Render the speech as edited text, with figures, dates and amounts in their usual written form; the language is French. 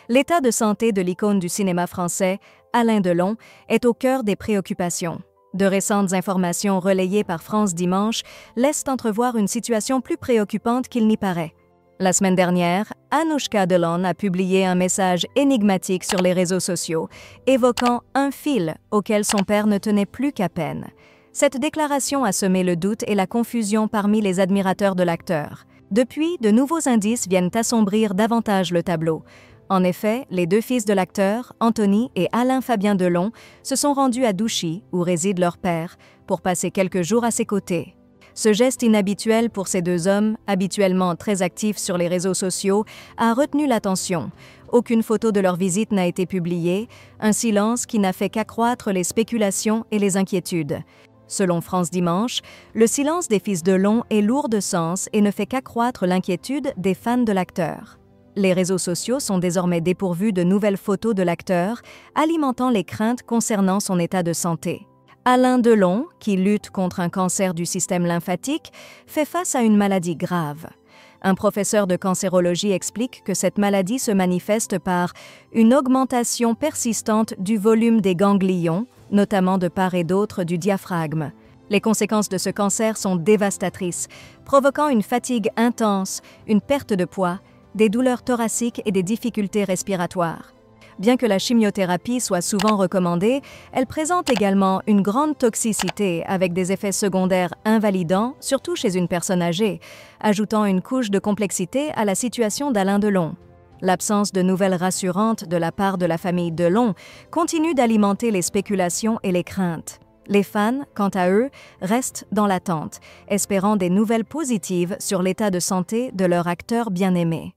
L'état de santé de l'icône du cinéma français, Alain Delon, est au cœur des préoccupations. De récentes informations relayées par France Dimanche laissent entrevoir une situation plus préoccupante qu'il n'y paraît. La semaine dernière, Anouchka Delon a publié un message énigmatique sur les réseaux sociaux, évoquant un fil auquel son père ne tenait plus qu'à peine. Cette déclaration a semé le doute et la confusion parmi les admirateurs de l'acteur. Depuis, de nouveaux indices viennent assombrir davantage le tableau. En effet, les deux fils de l'acteur, Anthony et Alain Fabien Delon, se sont rendus à Douchy, où réside leur père, pour passer quelques jours à ses côtés. Ce geste inhabituel pour ces deux hommes, habituellement très actifs sur les réseaux sociaux, a retenu l'attention. Aucune photo de leur visite n'a été publiée, un silence qui n'a fait qu'accroître les spéculations et les inquiétudes. Selon France Dimanche, le silence des fils Delon est lourd de sens et ne fait qu'accroître l'inquiétude des fans de l'acteur. Les réseaux sociaux sont désormais dépourvus de nouvelles photos de l'acteur, alimentant les craintes concernant son état de santé. Alain Delon, qui lutte contre un cancer du système lymphatique, fait face à une maladie grave. Un professeur de cancérologie explique que cette maladie se manifeste par une augmentation persistante du volume des ganglions, notamment de part et d'autre du diaphragme. Les conséquences de ce cancer sont dévastatrices, provoquant une fatigue intense, une perte de poids, des douleurs thoraciques et des difficultés respiratoires. Bien que la chimiothérapie soit souvent recommandée, elle présente également une grande toxicité avec des effets secondaires invalidants, surtout chez une personne âgée, ajoutant une couche de complexité à la situation d'Alain Delon. L'absence de nouvelles rassurantes de la part de la famille Delon continue d'alimenter les spéculations et les craintes. Les fans, quant à eux, restent dans l'attente, espérant des nouvelles positives sur l'état de santé de leur acteur bien-aimé.